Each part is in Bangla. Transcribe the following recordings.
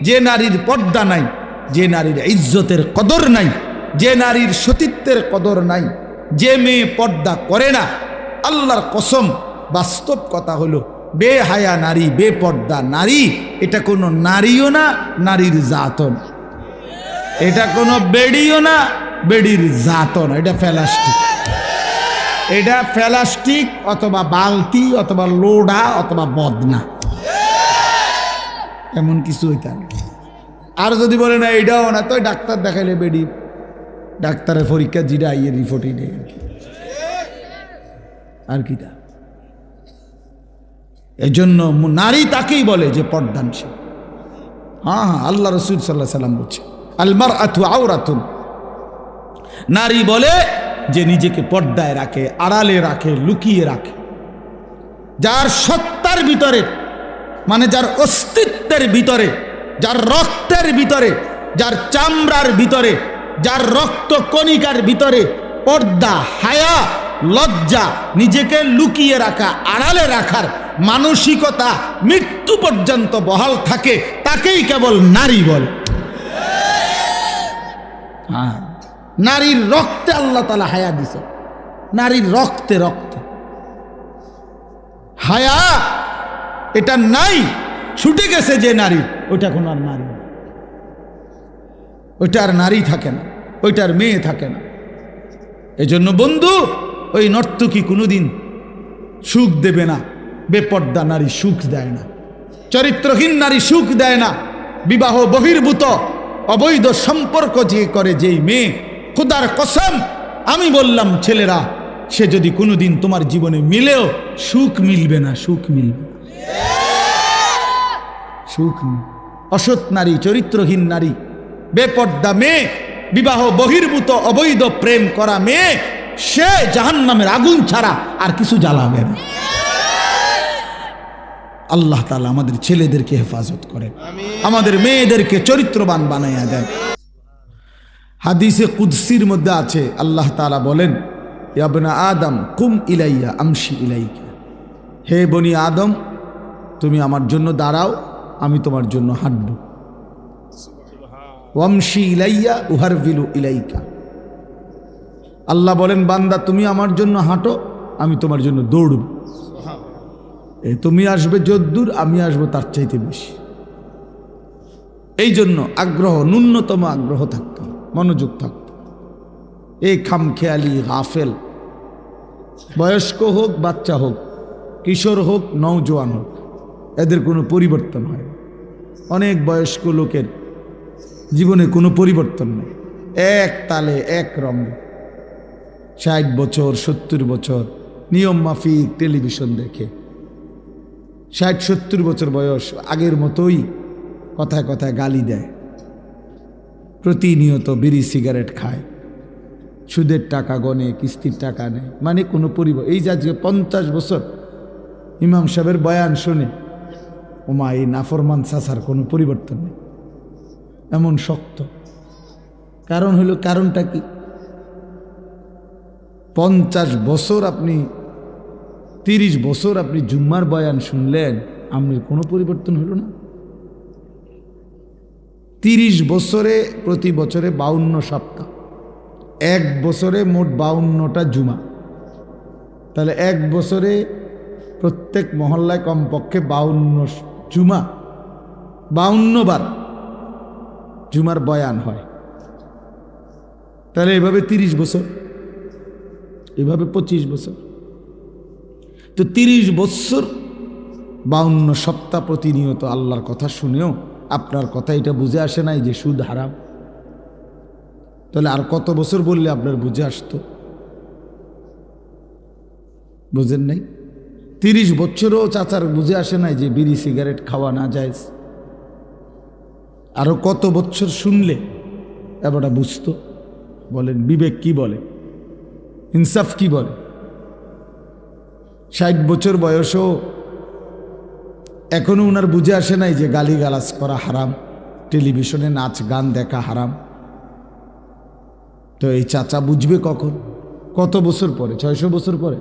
যে নারীর পর্দা নাই, যে নারীর ইজ্জতের কদর নাই, যে নারীর সতীত্বের কদর নাই, যে মেয়ে পর্দা করে না, আল্লাহর কসম বাস্তব কথা হলো বেহায়া নারী, বেপর্দা নারী এটা কোনো নারীও না, নারীর জাতও না। এটা কোনো বেড়িও না, বেড়ির জাতও না। এটা প্লাস্টিক, এটা প্লাস্টিক অথবা বালতি অথবা লোডা অথবা বদনা, এমন কিছু হইতে না। আর যদি বলে না এটাও না, তো ডাক্তার দেখাইলে বেডি, ডাক্তারের পরীক্ষা জিরা আইয়ের রিপোর্টই নেই আর কি তা। এই জন্য নারী তাকেই বলে যে পর্দানশীল। হ্যাঁ, আল্লাহ রসুল সাল্লাল্লাহু আলাইহি সাল্লাম বলছে আল মারআতু আওরাতুন, নারী বলে যে নিজেকে পর্দায় রাখে, আড়ালে রাখে, লুকিয়ে রাখে। যার সত্তার ভিতরে, মানে যার অস্তিত্বের ভিতরে, যার রক্তের ভিতরে, যার চামড়ার ভিতরে, যার রক্ত কণিকার ভিতরে পর্দা, হায়া, লজ্জা, নিজেকে লুকিয়ে রাখা, আড়ালে রাখার মানসিকতা মৃত্যু পর্যন্ত বহাল থাকে, তাকেই কেবল নারী বলে। হ্যাঁ, নারীর রক্তে আল্লাহ তাআলা হায়া দিছে, নারীর রক্তে রক্তে হায়া এটা নাই, ছুটে গেছে যে নারী, ওইটা কোনো আর নারী না, ওইটা আর নারী থাকে না, ওইটার মেয়ে থাকে না। এজন্য বন্ধু, ওই নর্তকী কোনোদিন সুখ দেবে না, বেপর্দা নারী সুখ দেয় না, চরিত্রহীন নারী সুখ দেয় না। বিবাহ বহির্ভূত অবৈধ সম্পর্ক যে করে যেই মেয়ে, খোদার কসম আমি বললাম ছেলেরা, সে যদি কোনোদিন তোমার জীবনে মিলেও সুখ মিলবে না, সুখ মিলবে না, সুখ নেই। অসৎ নারী, চরিত্রহীন নারী, বেপর্দা মেয়ে, বিবাহ বহির্ভূত অবৈধ প্রেম করা মেয়ে, সে জাহান্নামের আগুন ছাড়া আর কিছু জ্বালাবে না। আল্লাহ তাআলা আমাদের ছেলেদেরকে হেফাজত করেন, আমাদের মেয়েদেরকে চরিত্রবান বানাইয়া দেন। হাদিসে কুদসির মধ্যে আছে, আল্লাহ তাআলা বলেন, ইয়া বনি আদম কুম ইলাইয়া আমশি ইলাইকা, হে বনি আদম তুমি আমার জন্য দাঁড়াও, আমি তোমার জন্য হাঁটব। ওয়ামশি ইলাইয়া উহারবিলু ইলাইকা, আল্লাহ বলেন বান্দা তুমি আমার জন্য হাঁটো, আমি তোমার জন্য দৌড়ব। তুমি আসবে যদ্দূর, আমি আসবো তার চাইতে বেশি। এই জন্য আগ্রহ, ন্যূনতম আগ্রহ থাকতো, মনোযোগ থাকতো। এই খামখেয়ালি গাফেল, বয়স্ক হোক, বাচ্চা হোক, কিশোর হোক, নওজোয়ান হোক, এদের কোনো পরিবর্তন হয় না। অনেক বয়স্ক লোকের জীবনে কোনো পরিবর্তন নেই, এক তালে এক রঙে। 60 বছর 70 বছর নিয়ম মাফিক টেলিভিশন দেখে, 60-70 বছর বয়স আগের মতোই কথায় কথায় গালি দেয়, প্রতিনিয়ত বিড়ি সিগারেট খায়, সুদের টাকা গনে, কিস্তির টাকা নেয়, মানে কোনো পরিবর্তন। এই যে আজকে 50 বছর ইমাম সাহেবের বয়ান শুনে, ওমা এই নাফরমান চাচার কোনো পরিবর্তন নেই, এমন শক্ত। কারণ হলো, কারণটা কি? 50 বছর আপনি, 30 বছর আপনি জুম্মার বয়ান শুনলেন, আপনার কোনো পরিবর্তন হলো না। 30 বছরে, প্রতি বছরে 52 সপ্তাহ, এক বছরে মোট 52টা জুমা, তাহলে এক বছরে প্রত্যেক মহল্লায় কমপক্ষে 52 জুমা, 52 বার জুমার বয়ান হয়। তাহলে এভাবে 30 বছর, এভাবে 25 বছর, তো 30 বছর 52 সপ্তাহ প্রতিনিয়ত আল্লাহর কথা শুনেও আপনার কথা এটা বুঝে আসে নাই যে সুদ হারাম। তাহলে আর কত বছর বললে আপনার বুঝে আসতো? বুঝেন নাই? 30 বছরও চাচার বুঝে আসে নাই যে বিড়ি সিগারেট খাওয়া না যায়। আরো কত বছর শুনলে এবারটা বুঝতো? বলেন, বিবেক কি বলে, ইনসাফ কি বলে? 60 বছর বয়সও এখনো উনার বুঝে আসে নাই যে গালিগালাজ করা হারাম, টেলিভিশনে নাচ গান দেখা হারাম। তো এই চাচা বুঝবে কখন? কত বছর পরে? 600 বছর পরে?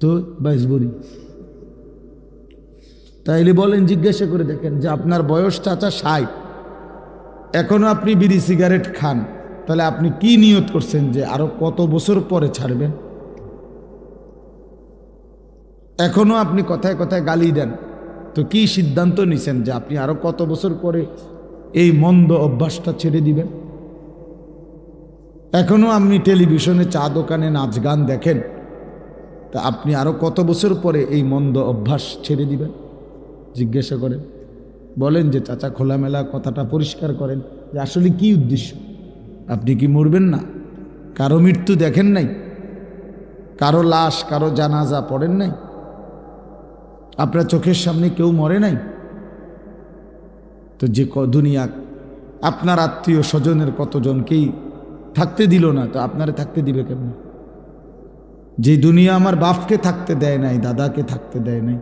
তো 22 বড়ি। তাইলে বলেন, জিজ্ঞাসা করে দেখেন যে আপনার বয়স চাচা 60, এখনো আপনি বিড়ি সিগারেট খান, তাহলে আপনি কি নিয়ত করছেন যে আরো কত বছর পরে ছাড়বেন? এখনো আপনি কথায় কথায় গালি দেন, তো কি সিদ্ধান্ত নিছেন যে আপনি আরো কত বছর পরে এই মন্দ অভ্যাসটা ছেড়ে দিবেন? এখনো আপনি টেলিভিশনে, চা দোকানে নাচ গান দেখেন, তা আপনি আরো কত বছর পরে এই মন্দ অভ্যাস ছেড়ে দিবেন? জিজ্ঞাসা করেন, বলেন যে চাচা খোলামেলা কথাটা পরিষ্কার করেন যে আসলে কি উদ্দেশ্য। আপনি কি মরবেন না? কারো মৃত্যু দেখেন নাই? কারো লাশ, কারো জানাজা পড়েন নাই? আপনার চোখের সামনে কেউ মরে নাই? তো যে দুনিয়া আপনার আত্মীয় স্বজনের কতজনকেই থাকতে দিল না, তো আপনারে থাকতে দিবে কেমন? যে দুনিয়া আমার বাপকে থাকতে দেয় নাই, দাদাকে থাকতে দেয় নাই,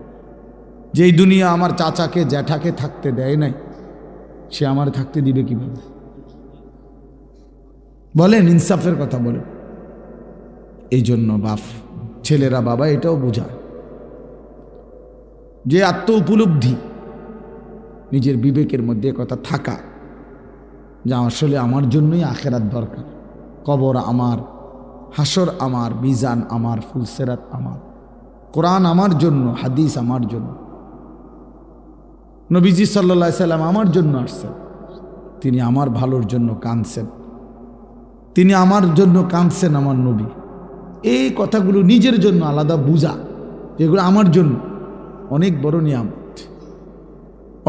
যেই দুনিয়া আমার চাচাকে জ্যাঠাকে থাকতে দেয় নাই, সে আমার থাকতে দিবে কিভাবে? বলেন, ইনসাফের কথা বলেন। এই জন্য বাপ ছেলেরা বাবা এটাও বোঝায় যে আত্ম উপলব্ধি, নিজের বিবেকের মধ্যে কথা থাকা যে আসলে আমার জন্যই আখেরাত দরকার, কবর আমার, হাসর আমার, মিজান আমার, ফুলসেরাত আমার, কোরআন আমার জন্য, হাদিস আমার জন্য, নবীজি সাল্লাল্লাহু আলাইহি সাল্লাম আমার জন্য আসছেন, তিনি আমার ভালোর জন্য কাঁদছেন, তিনি আমার জন্য কাঁদছেন, আমার নবী। এই কথাগুলো নিজের জন্য আলাদা বুঝা, যেগুলো আমার জন্য অনেক বড় নিয়ামত,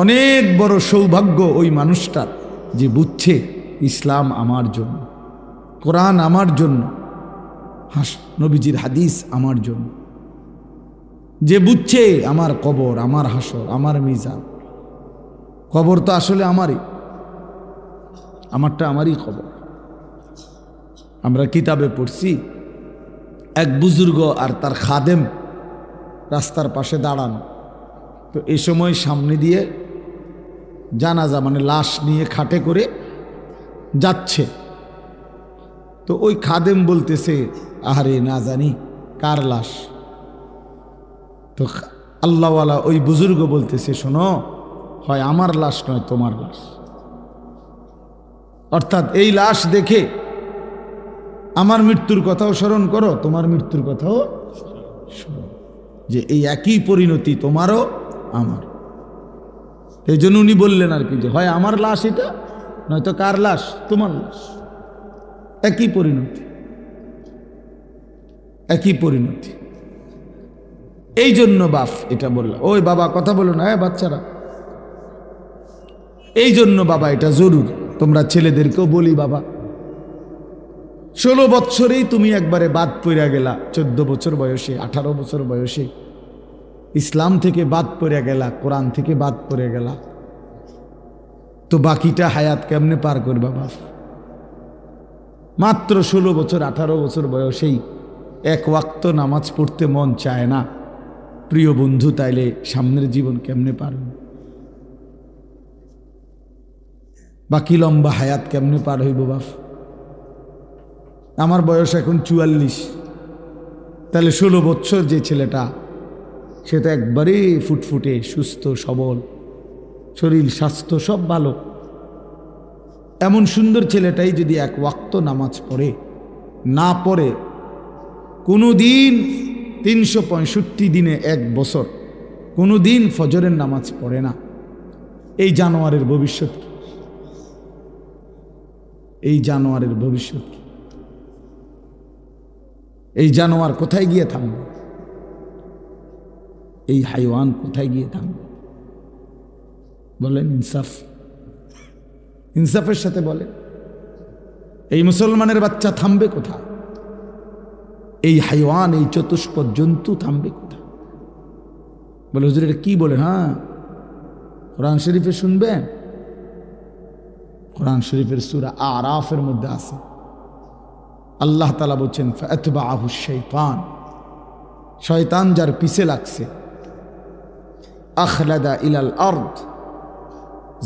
অনেক বড় সৌভাগ্য ওই মানুষটার যে বুঝছে ইসলাম আমার জন্য, কোরআন আমার জন্য, নবীজির হাদিস আমার জন্য, যে বুঝছে আমার কবর, আমার হাসর, আমার মিজান। কবর তো আসলে আমারই, আমারই কবর। আমরা কিতাবে পড়ছি, এক বুজুর্গ আর তার খাদেম রাস্তার পাশে দাঁড়ানো, তো এই সময় সামনে দিয়ে জানাজা মানে লাশ নিয়ে খাটে করে যাচ্ছে। তো ওই খাদেম বলতেছে, আরে না জানি কার লাশ। তো আল্লাহওয়ালা ওই বুজুর্গ বলতেছে, শোনো, হয় আমার লাশ নয় তোমার লাশ। অর্থাৎ এই লাশ দেখে আমার মৃত্যুর কথাও স্মরণ করো, তোমার মৃত্যুর কথাও স্মরণ, যে এই একই পরিণতি তোমারও আমার। এই জন্য উনি বললেন আর কি, যে হয় আমার লাশ এটা, নয়তো কার লাশ? তোমার লাশ। একই পরিণতি, একই পরিণতি। এই জন্য বাপ এটা বলল, ওই বাবা কথা বলো না, বাচ্চারা। এই জন্য বাবা এটা জরুরি। তোমরা ছেলেদেরকেও বলি, বাবা 16 বৎসরেই তুমি একবারে বাদ পড়ে গেলা, 14 বছর বয়সে, 18 বছর বয়সে ইসলাম থেকে বাদ পড়ে গেলা, কোরআন থেকে বাদ পড়ে গেলা, তো বাকিটা হায়াত কেমনে পার করবা বাপ? মাত্র 16 বছর 18 বছর বয়সেই এক ওয়াক্ত নামাজ পড়তে মন চায় না, প্রিয় বন্ধু, তাইলে সামনের জীবন কেমনে পারবে? বাকি লম্বা হায়াত কেমনে পার হইব বাপ? আমার বয়স এখন 44, তাহলে 16 বছর যে ছেলেটা, সে তো একবারে ফুটফুটে, সুস্থ সবল, শরীর স্বাস্থ্য সব ভালো। এমন সুন্দর ছেলেটাই যদি এক ওয়াক্ত নামাজ পড়ে, না পড়ে কোনো দিন, 365 দিনে এক বছর কোনো দিন ফজরের নামাজ পড়ে না, এই জানোয়ারের ভবিষ্যৎ কি? এই জানোয়ারের ভবিষ্যৎ কি? এই জানোয়ার কোথায় গিয়ে থামবে? এই হাইওয়ান কোথায় গিয়ে থামবে? বলেন, ইনসাফ, ইনসাফের সাথে বলেন, এই মুসলমানের বাচ্চা থামবে কোথায়? এই হাইওয়ান, এই চতুষ্পদ জন্তু থামবে কোথায়? বলে, হুজুর এটা কি বলেন? হ্যাঁ, কোরআন শরীফে শুনবেন, কোরআন শরীফের সূরা আরাফের মধ্যে আছে, আল্লাহ তাআলা বলছেন, ফাতবাআহু শাইতান, শয়তান যার পিছে লাগছে, আখলাদা ইলাল আরদ,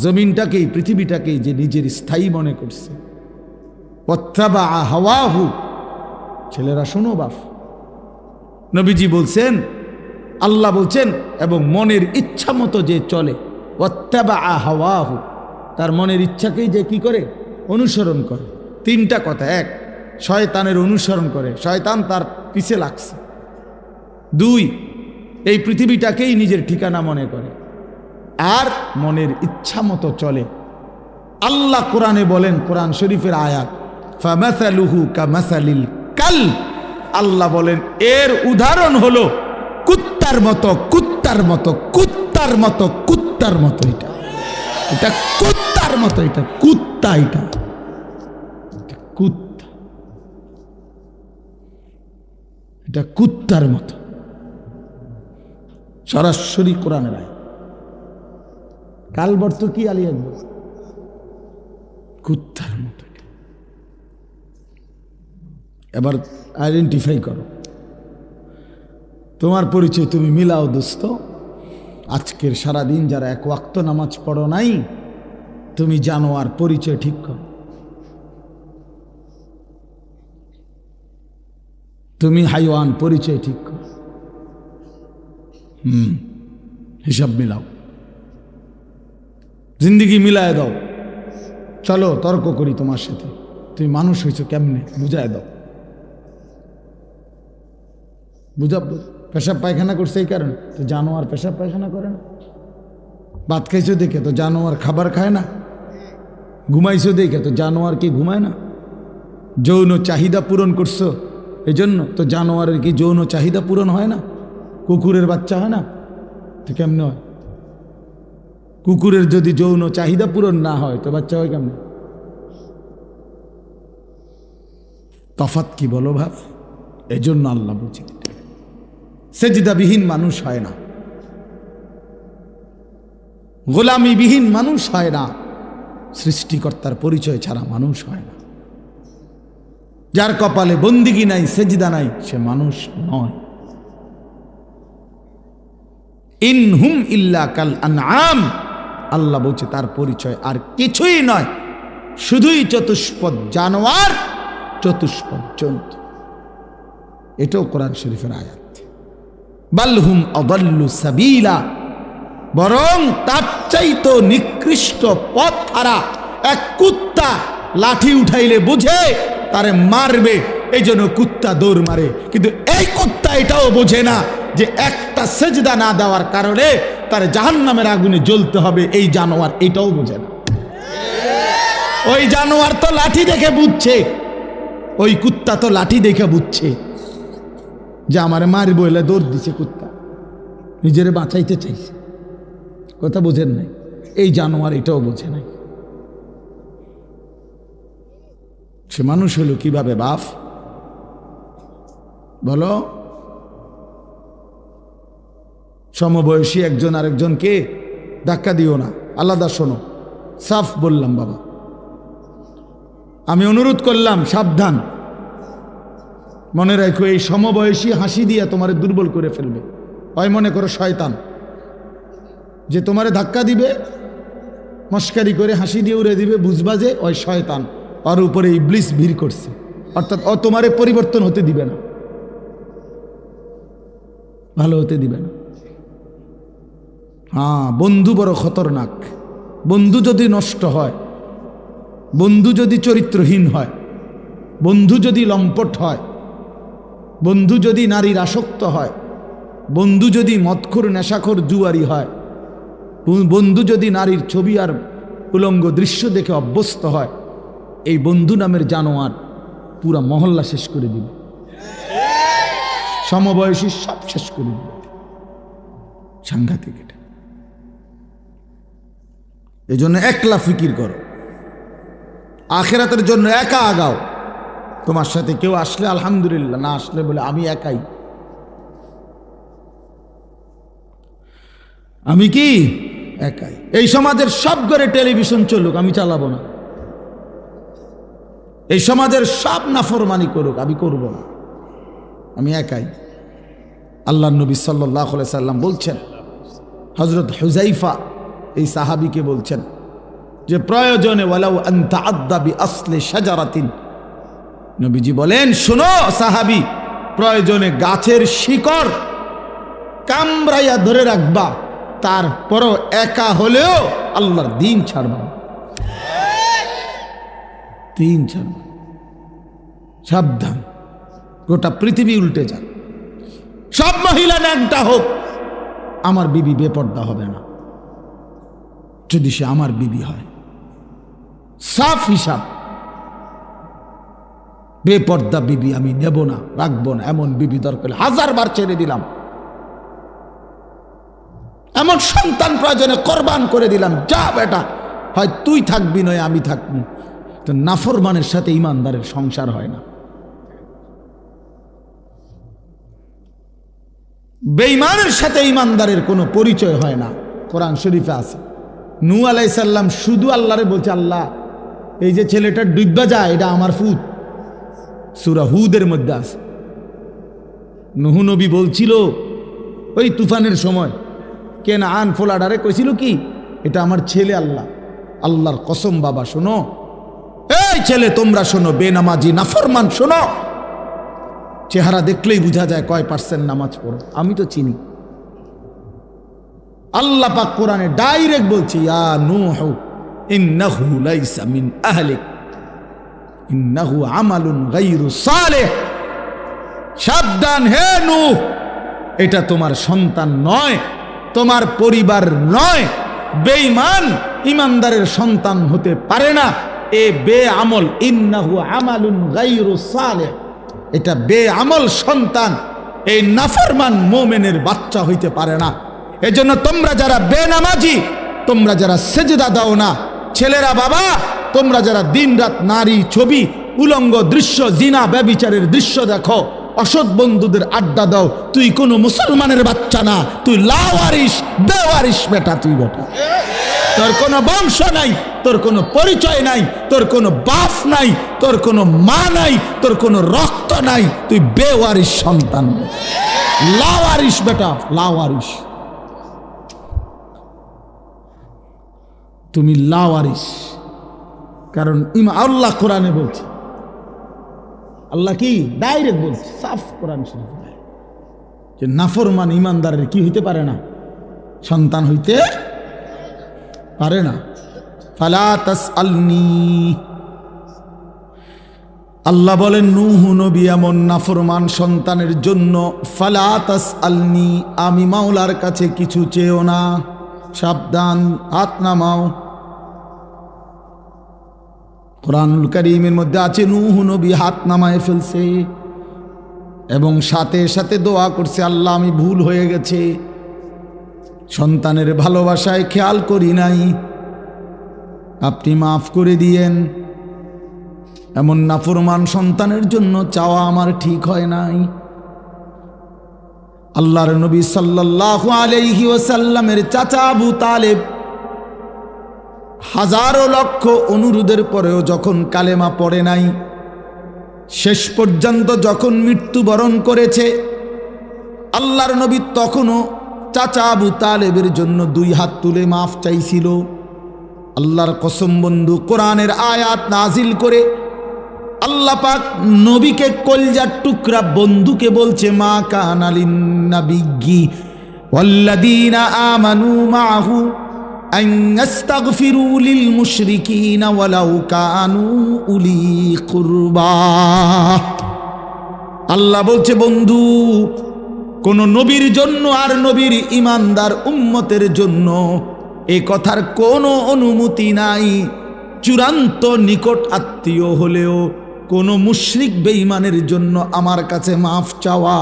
জমিনটাকেই, পৃথিবীটাকেই যে নিজের স্থায়ী মনে করছে, ওয়াত্তাবা হাওয়াহু। ছেলেরা শোনো বাপ, নবীজি বলছেন আল্লাহ বলছেন এবং মনের ইচ্ছা মতো যে চলে ওয়াত্তাবাআ হাওয়াহু, তার মনের ইচ্ছাকেই যে কি করে অনুসরণ করে। তিনটা কথা, এক শয়তানের অনুসরণ করে, শয়তান তার পিছে লাগছে। দুই, এই পৃথিবীটাকেই নিজের ঠিকানা মনে করে। আর মনের ইচ্ছা মতো চলে। আল্লাহ কোরআনে বলেন, কোরআন শরীফের আয়াত, ফামাসালুহু কামাসালিল কালব, আল্লাহ বলেন এর উদাহরণ হলো কুত্তার মতো, কুত্তার মতো, কুত্তার মতো, কুত্তার মতো। এটা এটা কুত্তার মতো, এটা কুত্তা, এটা কুত্তা, এটা কুত্তার মতো। সরাসরি কোরআনের আয়াত। কালবর্ত কি আলী আকবর, কুত্তার মতো। এবার আইডেন্টিফাই করো, তোমার পরিচয় তুমি মিলাও দোস্ত। আজকের সারাদিন যারা এক ওয়াক্ত নামাজ পড়ো নাই, তুমি জানোয়ার পরিচয় ঠিক করো। তুমি হাইওয়ান পরিচয় ঠিক করো। হিসাব মিলাও, জিন্দিগি মিলায় দাও। চলো তর্ক করি তোমার সাথে, তুমি মানুষ হয়েছো কেমনে বুঝায় দাও। বুঝাবো পেশাব পায়খানা করছে এই কারণে, তো জানোয়ার পেশাব পায়খানা করে না। ভাত খাইছো দেখে তো জানোয়ার খাবার খায় না। ঘুমাইছো দেখে তো জানোয়ার কি ঘুমায় না। যৌন চাহিদা পূরণ করছো এই জন্য তো জানোয়ারের কি যৌন চাহিদা পূরণ হয় না? কুকুরের বাচ্চা হয় না? তো কেমনে হয়? কুকুরের যদি যৌন চাহিদা পূরণ না হয় তো বাচ্চা হয় কেমনে? তফাৎ কি বলো ভাব। এই জন্য আল্লাহ বলছে সেজদাবিহীন মানুষ হয় না, গোলামিবিহীন মানুষ হয় না, সৃষ্টিকর্তার পরিচয় ছাড়া মানুষ হয় না। যার কপালে বন্দিগি নাই, সেজদা নাই, সে মানুষ নয়। ইনহুম ইল্লা কাল আনআম, আল্লাহ বলছে তার পরিচয় আর কিছুই নয়, শুধুই চতুষ্পদ জানোয়ার, চতুষ্পদ জন্তু। এটাও কোরআন শরীফের আয়াত। বালহুম আদাল্লু সাবিলা, বরং তার চাইতো নিকৃষ্ট পথ হারা এক কুত্তা লাঠি উঠাইলে বুঝে তারে মারবে, এই জন্য কুত্তা দৌড় মারে। কিন্তু এই কুত্তা এটাও বোঝে না যে একটা সেজদা না দেওয়ার কারণে তার জাহান্নামের আগুনে জ্বলতে হবে। এই জানোয়ার এটাও বোঝে না। ওই জানোয়ার তো লাঠি দেখে বুঝছে, ওই কুত্তা তো লাঠি দেখে বুঝছে যে আমারে মারব, এলে দৌড় দিছে কুত্তা, নিজের বাঁচাইতে চাইছে। কথা বোঝেন নাই? এই জানোয়ার এটাও বোঝে নাই। সে মানুষ হলো কিভাবে বাপ বলো? সমবয়সী একজন আরেকজনকে ধাক্কা দিও না, আলাদা শোনো। সাফ বললাম বাবা, আমি অনুরোধ করলাম সাবধান। মনে রাখো এই সমবয়সী হাসি দিয়া তোমারে দুর্বল করে ফেলবে। হয় মনে করো শয়তান যে তোমারে ধাক্কা দিবে, মস্কারি করে হাসি দিয়ে উড়ে দিবে, বুঝবা যে ওই শয়তান, ওর উপরে ইবলিস ভিড় করছে, অর্থাৎ ও তোমারে পরিবর্তন হতে দিবে না, ভালো হতে দিবে না। হ্যাঁ, বন্ধু বড় খতরনাক। বন্ধু যদি নষ্ট হয়, বন্ধু যদি চরিত্রহীন হয়, বন্ধু যদি লম্পট হয়, বন্ধু যদি নারীর আসক্ত হয়, বন্ধু যদি মদখোর নেশাখোর জুয়ারি হয়, বন্ধু যদি নারীর ছবি আর উলঙ্গ দৃশ্য দেখে অভ্যস্ত হয়, এই বন্ধু নামের জানোয়ার পুরা মহল্লা শেষ করে দিবে, সমবয়সী সব শেষ করে দিবে। সাংঘাতিক এটা। এই জন্য একলা ফিকির করো, আখেরাতের জন্য একা আগাও। তোমার সাথে কেউ আসলে আলহামদুলিল্লাহ, না আসলে বলে আমি একাই। আমি কি একাই? এই সমাজের সব ঘরে টেলিভিশন চলুক, আমি চালাবো না। এই সমাজের সব নাফরমানি করুক, আমি করব না, আমি একাই। আল্লাহ নবী সাল্লাল্লাহু আলাইহি সাল্লাম বলছেন, হযরত হুযাইফা এই সাহাবীকে বলছেন যে প্রয়োজনে ওয়ালাউ আন তাআদ্দা বিআসলি শাজারাতিন, নবীজি বলেন শোনো সাহাবী, প্রয়োজনে গাছের শিকড় কামড়াইয়া ধরে রাখবা, তারপরও একা হলেও আল্লাহর দিন ছাড়বা না। দিন ছাড়বা, সাবধান। গোটা পৃথিবী উল্টে যাক, সব মহিলা ন্যাংটা হোক, আমার বিবি বেপর্দা হবে না যদি সে আমার বিবি হয়। সাফ হিসাব, বেপর্দা বিবি আমি নেব না, রাখবো না। এমন বিবি দরকার 1000 বার ছেড়ে দিলাম, এমন সন্তান প্রয়োজনে কোরবান করে দিলাম। যা বেটা, হয় তুই থাকবি নয় আমি থাকবো। তো নাফরমানের সাথে ইমানদারের সংসার হয় না। বেঈমানের সাথে ইমানদারের কোনো পরিচয় হয় না। কোরআন শরীফে আছে, নূহ আলাইহিস সালাম শুধু আল্লাহরে বলছে, আল্লাহ এই যে ছেলেটা ডুববা যায় এটা আমার ফুত। সূরা হুদের মধ্যে আছে। নূহ নবী বলছিল ওই তুফানের সময়, কেনআন ফোলাডারে কইছিল কি, এটা আমার ছেলে। আল্লাহর কসম বাবা শোনো, এই ছেলে তোমরা শোনো, বেনামাজি নাফরমান শোনো, চেহারা দেখলেই বোঝা যায় কয় % নামাজ পড়ো, আমি তো চিনি। আল্লাহ পাক কোরআনে ডাইরেক্ট বলছে, ইয়া নূহ ইন্নাহু লাইসা মিন আহলিক ইন্নাহু আমালুন গায়রু সালেহ। সাবধান হে নূহ, এটা তোমার সন্তান নয়, তোমার পরিবার নয়। বেঈমান ইমানদারের সন্তান হতে পারে না। এ বেআমল, ইন্নাহু আমালুন গায়রু সালেহ, এটা বেআমল সন্তান, এই নাফরমান মুমিনের বাচ্চা হইতে পারে না। এজন্য তোমরা যারা বেনামাজি, তোমরা যারা সেজদা দাও না, ছেলেরা বাবা, তোমরা যারা দিনরাত নারী ছবি, উলঙ্গ দৃশ্য, জিনা ব্যভিচারের দৃশ্য দেখো, অসৎ বন্ধুদের আড্ডা দাও, তুই কোনো মুসলমানের বাচ্চা না, তুই লাওয়ারিস, বেওয়ারিস বেটা, তুই বেটা। তোর কোনো বংশ নাই, তোর কোনো পরিচয় নাই, তোর কোনো বাপ নাই, তোর কোনো মা নাই, তোর কোনো রক্ত নাই, তুই বেওয়ারিস সন্তান, লাওয়ারিস বেটা, লাওয়ারিস। তুমি লাওয়ারিস। কারণ আল্লাহ কোরআনে বলছে, আল্লাহ কি ডাইরেক্ট বলছে, সাফ কোরআন শরীফ, যে নাফরমান ইমানদারের কি হইতে পারে না, সন্তান হইতে পারে না। ফালা তাসআলনি, আল্লাহ বলেন নূহ নবী এমন নাফরমান সন্তানের জন্য, ফালা তাসআলনি, আমি মাওলার কাছে কিছু চেও না। সাবধান, হাত নামাও। কুরআনুল কারীমের মধ্যে আছে নূহ নবী হাত নামায় ফেলছে এবং সাথে সাথে দোয়া করছে, আল্লাহ আমি ভুল হয়ে গেছে, সন্তানের ভালোবাসায় খেয়াল করি নাই, আপনি মাফ করে দিয়েন। এমন নাফরমান সন্তানের জন্য চাওয়া আমার ঠিক হয় নাই। আল্লাহর নবী সাল্লাল্লাহু আলাইহি ওয়াসাল্লামের চাচা আবু তালেব হাজারো লক্ষ অনুরোধের পরেও যখন কালেমা পড়ে নাই, শেষ পর্যন্ত যখন মৃত্যুবরণ করেছে, আল্লাহর নবী তখনও চাচা আবু তালেবের জন্য 2 হাত তুলে মাফ চাইছিল। আল্লাহর কসম বন্ধু, কোরআনের আয়াত নাজিল করে আল্লাহ পাক নবীকে কলজার টুকরা বন্ধুকে বলছে, মা কানা লিন নাবিয়্যি ওয়াল্লাযীনা আমানু মাআহু আন ইস্তাগফিরু লিল মুশরিকিনা ওয়ালাউ কানু উলি কুরবা। আল্লাহ বলছে বন্ধু, কোন নবীর জন্য আর নবীর ঈমানদার উম্মতের জন্য এ কথার কোনো অনুমতি নাই, চূড়ান্ত নিকট আত্মীয় হলেও কোনো মুশরিক বেঈমানের জন্য আমার কাছে মাফ চাওয়া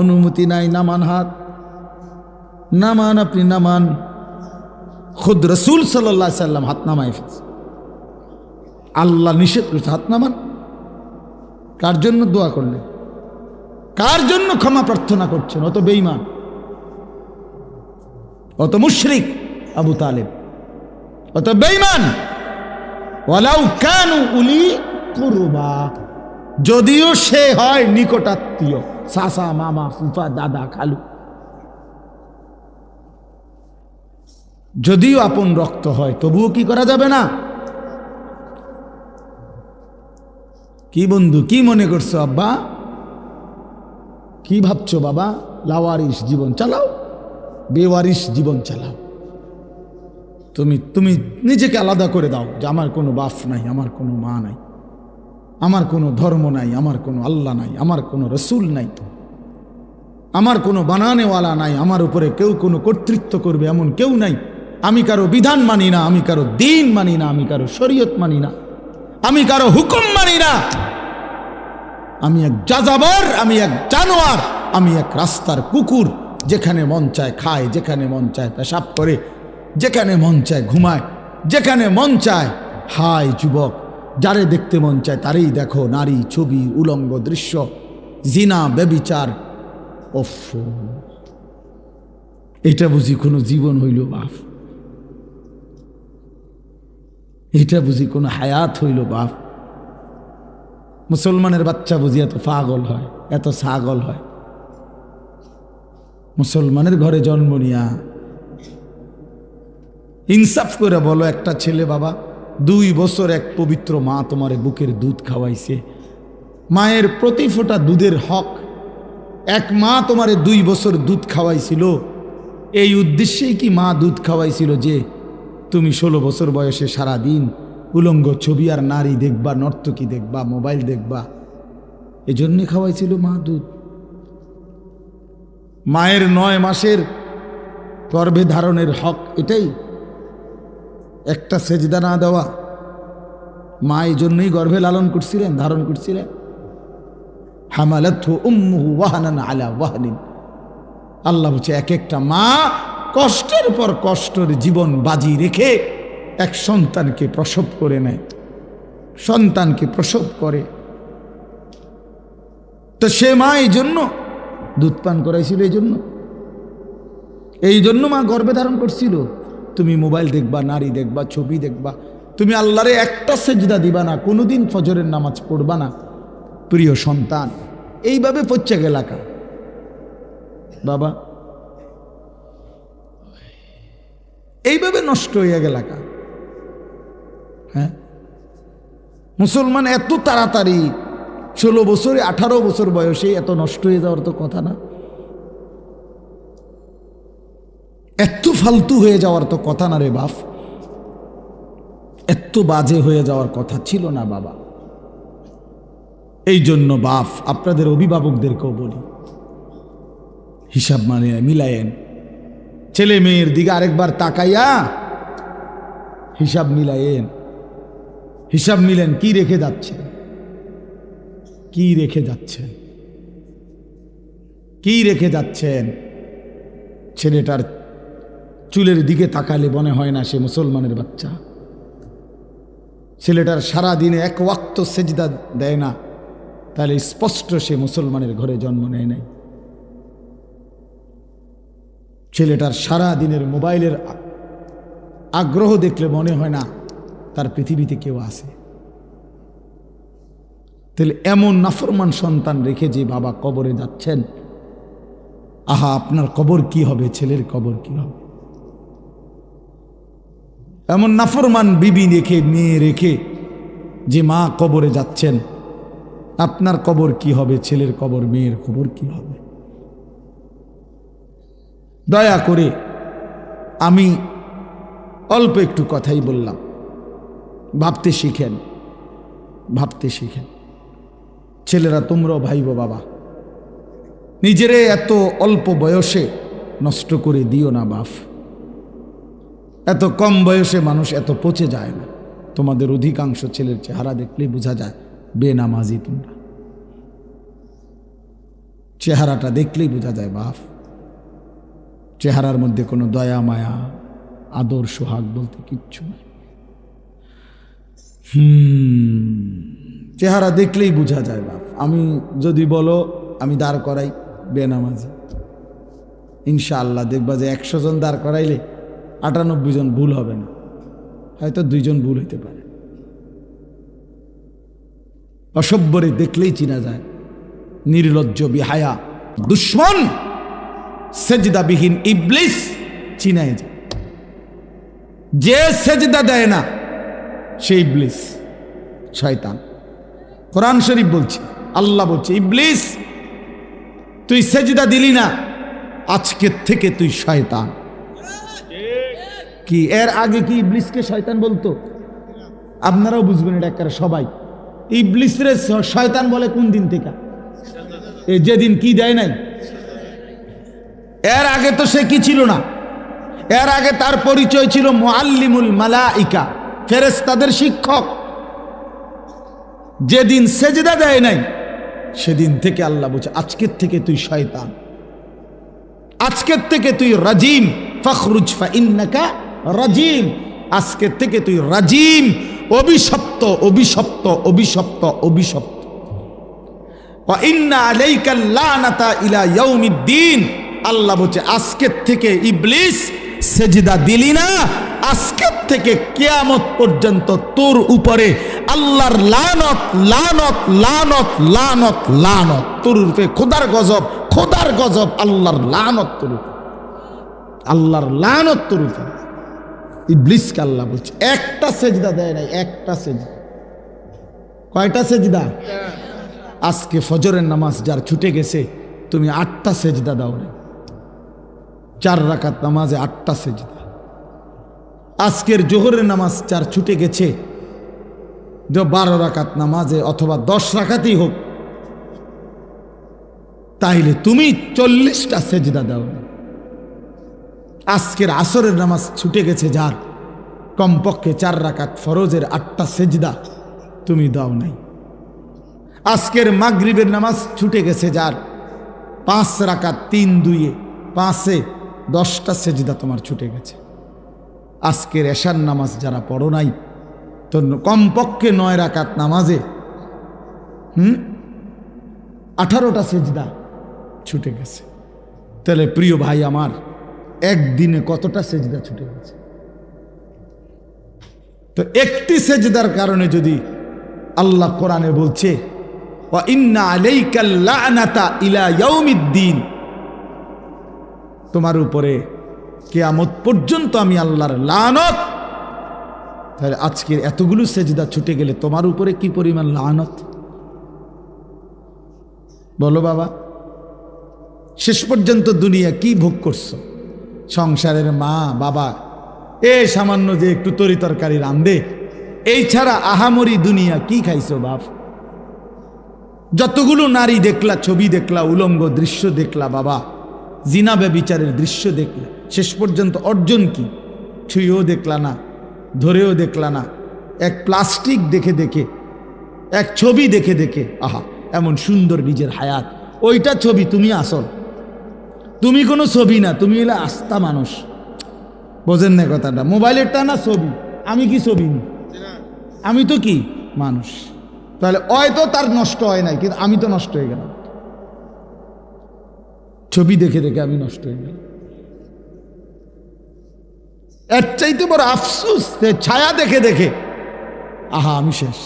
অনুমতি নাই। নামান হাত, নামান, আপনি নামান। খুদ রাসূল সাল্লাল্লাহু আলাইহি সাল্লাম হাত নামায় ফেলছে। আল্লাহ নিষেধ করেছে হাত নামান। কার জন্য দোয়া করলেন? কার জন্য ক্ষমা প্রার্থনা করছেন? অত বেঈমান, অত মুশরিক আবু তালেব, অত বেঈমান। ওয়ালাউ কানু উলি কুরবা, যদিও সে হয় নিকটাত্মীয়, চাচা, মামা, ফুফা, দাদা, খালু, যদিও আপন রক্ত হয়, তবুও কি করা যাবে না? কি বন্ধু, কি মনে করছো আব্বা, কি ভাবছো বাবা? লাওয়ারিস জীবন চালাও, বেওয়ারিস জীবন চালাও। তুমি নিজেকে আলাদা করে দাও যে আমার কোনো বাপ নাই, আমার কোনো মা নাই, আমার কোনো ধর্ম নাই, আমার কোনো আল্লাহ নাই, আমার কোনো রসুল নাই, আমার কোনো বানানেওয়ালা নাই, আমার উপরে কেউ কোনো কর্তৃত্ব করবে এমন কেউ নাই, আমি কারো বিধান মানি না, আমি কারো দিন মানি না, আমি কারো শরীয়ত মানি না, আমি কারো হুকুম মানি না, আমি এক যাযাবর, আমি এক জানোয়ার, আমি এক রাস্তার কুকুর, যেখানে মন চায় খায়, যেখানে মন চায় পেশাব করে, যেখানে মন চায় ঘুমায়, যেখানে মন চায় হায় যুবক, যারে দেখতে মন চায় তারই দেখো, নারী, ছবি, উলঙ্গ দৃশ্য, জিনা, ব্যভিচার। ওফ, এটা বুঝি কোনো জীবন হইল বাপ? এটা বুঝি কোনো হায়াত হইল বাপ? মুসলমানের বাচ্চা বুঝি এত পাগল হয়, এত ছাগল হয়? মুসলমানের ঘরে জন্ম নিয়া ইনসাফ করে বলো, একটা ছেলে বাবা 2 বছর এক পবিত্র মা তোমারে বুকের দুধ খাওয়াইছে, মায়ের প্রতি ফোঁটা দুধের হক, এক মা তোমারে 2 বছর দুধ খাওয়াইছিল, এই উদ্দেশ্যেই কি মা দুধ খাওয়াইছিল যে তুমি 16 বছর বয়সে সারাদিন উলঙ্গ ছবি আর নারী দেখবা, নর্তকী দেখবা, মোবাইল দেখবা? এজন্যে খাওয়াইছিল মা দুধ? মায়ের 9 মাসের গর্ভে ধারণের হক এটাই? একটা সেজদা না দেওয়া? মা এই জন্যই গর্ভে লালন করছিলেন, ধারণ করছিলেন। হামালাতহু উম্মুহু ওয়াহানান আলা ওয়াহনিন। আল্লাহ বলছে এক একটা মা কষ্টের পর কষ্টের জীবন বাজি রেখে এক সন্তানকে প্রসব করে নেয়, সন্তানকে প্রসব করে। তো সে মা এই জন্য দুধ পান করাইছিল, এই জন্য মা গর্ভে ধারণ করছিল। তুমি মোবাইল দেখবা, নারী দেখবা, ছবি দেখবা, তুমি আল্লাহরে একটা সেজদা দিবা না, কোনোদিন ফজরের নামাজ পড়বা না, প্রিয় সন্তান এইভাবে পচ্ছে গেলাকা বাবা, এইভাবে নষ্ট হইয়া গেলাকা। হ্যাঁ, মুসলমান এত তাড়াতাড়ি 16 বছরে 18 বছর বয়সে এত নষ্ট হয়ে যাওয়ার তো কথা না, এত ফালতু হয়ে যাওয়ার তো কথা না রে বাপ, এত বাজে হয়ে যাওয়ার কথা ছিল না বাবা। এই জন্য বাপ আপনাদের অভিভাবকদেরকেও বলি, হিসাব মানে মিলায়েন, ছেলে মেয়ের দিকে আরেকবার তাকাইয়া হিসাব মিলায়েন, হিসাব মিলেন কি রেখে যাচ্ছেন, কি রেখে যাচ্ছেন, কি রেখে যাচ্ছেন। ছেলেটার চুলের দিকে তাকালে মনে হয় না সে মুসলমানের বাচ্চা, ছেলেটার সারা দিনে এক ওয়াক্ত সেজদা দেয় না, তাহলে স্পষ্ট সে মুসলমানের ঘরে জন্ম নেয় নাই। ছেলেটার সারা দিনের মোবাইলের আগ্রহ দেখলে মনে হয় না তার পৃথিবীতে কেউ আছে। তাহলে এমন নাফরমান সন্তান রেখে যে বাবা কবরে যাচ্ছেন, আহা আপনার কবর কি হবে, ছেলের কবর কি হবে? এমন নাফরমান বিবি রেখে, মেয়ে রেখে যে মা কবরে যাচ্ছেন, আপনার কবর কি হবে, ছেলের কবর, মেয়ের কবর কি হবে? দয়া করে আমি অল্প একটু কথাই বললাম, ভাবতে শিখেন, ভাবতে শিখেন। ছেলেরা তোমরাও ভাইবো বাবা, নিজেরে এত অল্প বয়সে নষ্ট করে দিও না বাপ। এত কম বয়সে মানুষ এত পচে যায় না। তোমাদের অধিকাংশ ছেলের চেহারা দেখলেই বোঝা যায় বেনামাজি তোমরা, চেহারাটা দেখলেই বোঝা যায় বাপ। চেহারার মধ্যে কোনো দয়া মায়া আদর সোহাগ বলতে কিচ্ছু নাই। চেহারা দেখলেই বোঝা যায় বাপ। আমি যদি বলো আমি দাঁড় করাই বেনামাজি, ইনশাআল্লাহ দেখবা যে 100 জন দাঁড় করাইলে 98 জন ভুল হবে না, হয়তো 2 জন ভুল হইতে পারে। অসভ্যরে দেখলেই চিনা যায়, নির্লজ্জ বিহায়া দুশ্মন সেজদাবিহীন ইবলিস চিনায় যায়। যে সেজদা দেয় না সে ইবলিস, শয়তান। কোরআন শরীফ বলছে, আল্লাহ বলছে ইবলিস তুই সেজদা দিলি না, আজকের থেকে তুই শয়তান। কি এর আগে কি ইবলিসকে শয়তান বলতো? আপনারাও বুঝবেন এটা একেবারে সবাই। ইবলিসরে শয়তান বলে কোন দিন থেকে? এই যেদিন কি দেয় নাই। এর আগে তো সে কি ছিল না, এর আগে তার পরিচয় ছিল মুআল্লিমুল মালাইকা, ফেরেশতাদের শিক্ষক। যেদিন সেজদা দেয় নাই সেদিন থেকে আল্লাহ বলছে আজকের থেকে তুই শয়তান, আজকের থেকে তুই রাজিম, ফখরুজ ফাইন্নাকা রাজিম, আজকের থেকে তুই রাজিম, অভিশপ্ত অভিশপ্ত অভিশপ্ত অভিশপ্ত। ওয়া ইন্না আলাইকাল লানাতা ইলা ইয়াউমিদ্দিন, আল্লাহ বলছে আজকের থেকে ইবলিস সেজদা দিলি না, আজকের থেকে কিয়ামত পর্যন্ত তোর উপরে আল্লাহর লানত লানত লানত লানত লানত, তোর উপরে খোদার গজব, খোদার গজব, আল্লাহর লানত তোর উপরে, আল্লাহর লানত তোর উপরে। ইবলিসকে আল্লাহ বলছে একটা সেজদা দেয় নাই, একটা সেজদা। কয়টা সেজদা? আজকে ফজরের নামাজ যার ছুটে গেছে, তুমি 8টা সেজদা দাও না। 4 রাকাত নামাজে 8টা সেজদা। আজকের জোহরের নামাজ যার ছুটে গেছে, 12 রাকাত নামাজে অথবা 10 রাকাতই হোক, তাইলে তুমি 40টা সেজদা দাও না। আজকের আসরের নামাজ ছুটে গেছে যার, কমপক্ষে 4 রাকাত ফরজের 8টা সেজদা তুমি দাও নাই। আজকের মাগরিবের নামাজ ছুটে গেছে যার, 5 রাকাত 3 2 5-এ 10টা সেজদা তোমার ছুটে গেছে। আজকের এশার নামাজ যারা পড়ো নাই, তো কমপক্ষে 9 রাকাত নামাজে 18টা সেজদা ছুটে গেছে। তাহলে প্রিয় ভাই আমার, একদিনে কতটা সেজদা ছুটে গেছে? তো একটি সেজদার কারণে যদি আল্লাহ কোরআনে বলছে ওয়া ইন্না আলাইকাল লানাতা ইলা ইয়াউমিদ্দিন, তোমার উপরে কিয়ামত পর্যন্ত আমি আল্লাহর লানত, তাহলে আজকের এতগুলো সেজদা ছুটে গেলে তোমার উপরে কি পরিমাণ লানত বলো বাবা। শেষ পর্যন্ত দুনিয়া কি ভোগ করছো? সংসারের মা বাবা সামান্য যে একটু তরি তরকারি রান্ধে, এই ছাড়া আহামরি দুনিয়া কি খাইছো বাপ? যতগুলো নারী দেখলা, ছবি দেখলা, উলঙ্গ দৃশ্য দেখলা বাবা, জিনা ব্যভিচারের দৃশ্য দেখলা, শেষ পর্যন্ত অর্জন কি? ছুঁয়েও দেখলা না, ধরেও দেখলা না, এক প্লাস্টিক দেখে দেখে, এক ছবি দেখে দেখে, আহা এমন সুন্দর নিজের হায়াত, ওইটা ছবি, তুমি আসল, তুমি কোনো ছবি না, তুমি এলে আস্থা মানুষ। বোঝেন না কথাটা? মোবাইলেরটা না ছবি, আমি কি ছবি? আমি তো কি মানুষ। তাহলে হয়তো তার নষ্ট হয় নাই, কিন্তু আমি তো নষ্ট হয়ে গেলাম, ছবি দেখে দেখে আমি নষ্ট হয়ে গেলাম। এর চাইতে বড় আফসোস, ছায়া দেখে দেখে আহা আমি শেষ।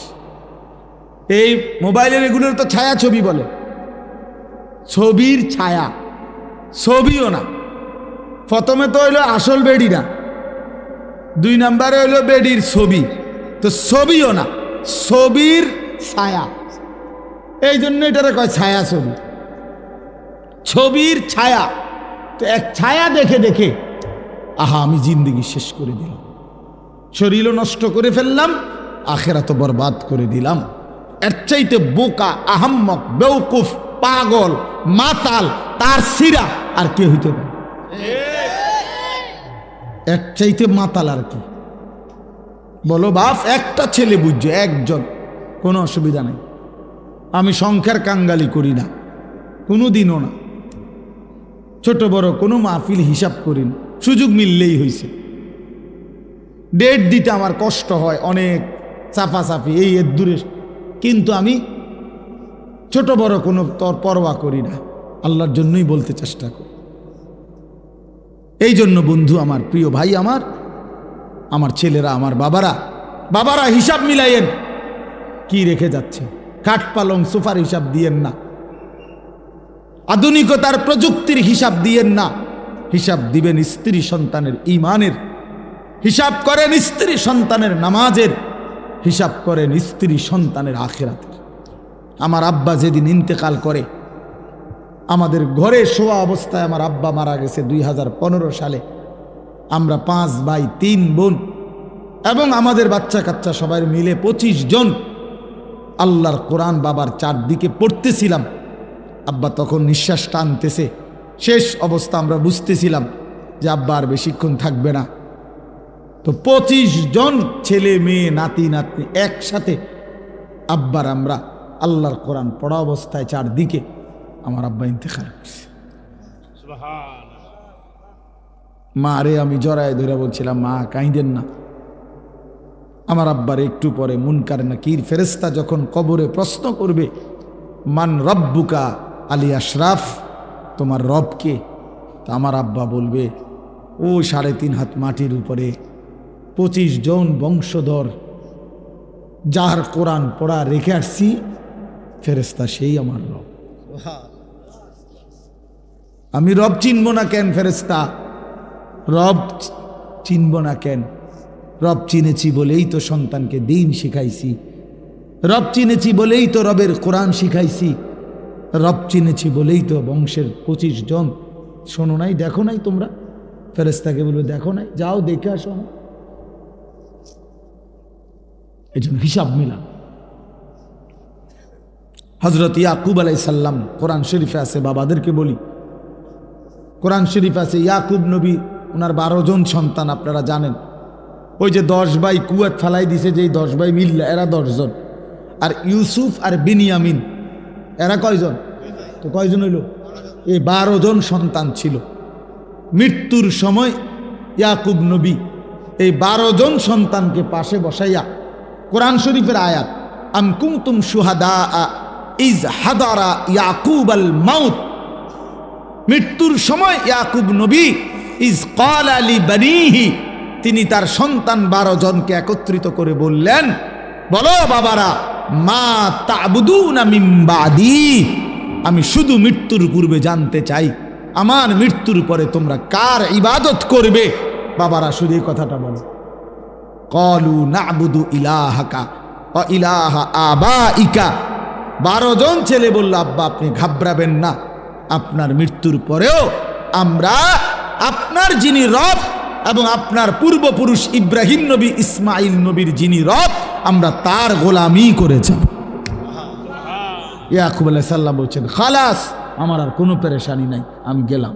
এই মোবাইলের এগুলোর তো ছায়া ছবি বলে, ছবির ছায়া, ছবিও না। প্রথমে তো হইলো আসল বেডি না, 2 নম্বরে হইলো বেডির ছবি, তো ছবিও না, ছবির ছায়া। এই জন্য এটারে কয় ছায়া ছবি, ছবির ছায়া। তো এক ছায়া দেখে দেখে আহা আমি জিন্দেগি শেষ করে দিলাম, শরীরও নষ্ট করে ফেললাম, আখেরাত বরবাদ করে দিলাম। এর চাইতে বোকা, আহাম্মক, বেউকুফ, পাগল, মাতাল, তার সিরা আর কে হইতে পারে? এর চাইতে মাতাল আর কি বলো বাপ? একটা ছেলে বুঝছে, একজন, কোনো অসুবিধা নেই। আমি সংখ্যার কাঙ্গালি করি না, কোনো দিনও না। ছোট বড় কোনো মাহফিল হিসাব করি না, সুযোগ মিললেই হয়েছে। ডেট দিতে আমার কষ্ট হয়, অনেক চাফাচাফি, এই এর দূরে, কিন্তু আমি ছোট বড় কোনো পরোয়া করি না, আল্লাহর জন্যই বলতে চেষ্টা করি। এই জন্য বন্ধু আমার, প্রিয় ভাই আমার, আমার ছেলেরা, আমার বাবারা হিসাব মিলাইয়েন, কি রেখে যাচ্ছে। খাট পালং সোফার হিসাব দিয়েন না, আধুনিকতার প্রযুক্তির হিসাব দিয়েন না, হিসাব দিবেন স্ত্রী সন্তানের ঈমানের, হিসাব করেন স্ত্রী সন্তানের নামাজের, হিসাব করেন স্ত্রী সন্তানের আখিরাতের। আমার আব্বা যেদিন ইন্তেকাল করে, আমাদের ঘরে শোয়া অবস্থায় আমার আব্বা মারা গেছে 2015 সালে। আমরা 5 ভাই 3 বোন এবং আমাদের বাচ্চা কাচ্চা সবাই মিলে 25 জন আল্লাহর কোরআন বাবার চারদিকে পড়তেছিলাম। আব্বা তখন নিঃশ্বাস টানতেছে, শেষ অবস্থা আমরা বুঝতেছিলাম যে আব্বা আর বেশিক্ষণ থাকবে না। তো 25 জন ছেলে মেয়ে নাতি নাতনি একসাথে আব্বার আমরা আল্লাহর কোরআন পড়া অবস্থায় চারদিকে আমার আব্বা ইন্তেকাল করছে। মা রে আমি জড়ায় ধরে বলছিলাম, মা কাঁদেন না। আমার আব্বার একটু পরে মুনকার নাকির ফেরেশতা যখন কবরে প্রশ্ন করবে, মান রব্বুকা আলী আশরাফ, তোমার রব কে? তা আমার আব্বা বলবে, ও 3.5 হাত মাটির উপরে 25 জন বংশধর যার কোরআন পড়া রেখে আসছি, ফেরেশতা সেই আমার রব। আমি রব চিনব না কেন ফেরেশতা? রব চিনব না কেন? রব চিনেছি বলেই তো সন্তানকে দ্বীন শিখাইছি, রব চিনেছি বলেই তো রবের কোরআন শিখাইছি, রব চিনেছি বলেই তো বংশের 25 জন। শোনো নাই, দেখো নাই তোমরা? ফেরেশতাকে বলবে, দেখো নাই, যাও দেখে আসো। এই জন্য হিসাব মিলাম। হযরত ইয়াকুব আলাইহিস সালাম, কোরআন শরীফে আছে, বাবাদেরকে বলি, কোরআন শরীফে আছে ইয়াকুব নবী, ওনার 12 জন সন্তান আপনারা জানেন। ওই যে 10 ভাই কুয়াত ফেলাই দিছে, যে 10 ভাই মিল্লা, এরা 10 জন। আর ইউসুফ আর বিনিয়ামিন এরা কয়জন? তো কয়জন হইল? এই 12 জন সন্তান ছিল। মৃত্যুর সময় ইয়াকুব নবী এই 12 জন সন্তানকে পাশে বসাইয়া কোরআন শরীফের আয়াত, আম কুনতুম শুহাদা ইজ হাদারা ইয়াকুব আল মাউত, মৃত্যুর সময় ইয়াকুব নবী ইজ ক্বালা লিবানিহি, তিনি তার সন্তান 12 জনকে একত্রিত করে বললেন, বলো বাবারা, মা তা'বুদুনা মিন বাদি, আমি শুধু মৃত্যুর পূর্বে জানতে চাই, আমার মৃত্যুর পরে তোমরা কার ইবাদত করবে? বাবারা শুধু এই কথাটা বলো। ক্বালু না'বুদু ইলাহাকা ওয়া ইলাহা আবাইকা, 12 জন ছেলে বলল, আব্বা আপনি ঘাবড়াবেন না, আপনার মৃত্যুর পরেও আমরা আপনার যিনি রব এবং আপনার পূর্বপুরুষ ইব্রাহিম নবী ইসমাইল নবীর যিনি রব, আমরা তার গোলামি করে যাব। ইয়াকুব আলাইহিস সালাম বলছেন, খালাস, আমার আর কোনো পেরেশানি নাই, আমি গেলাম।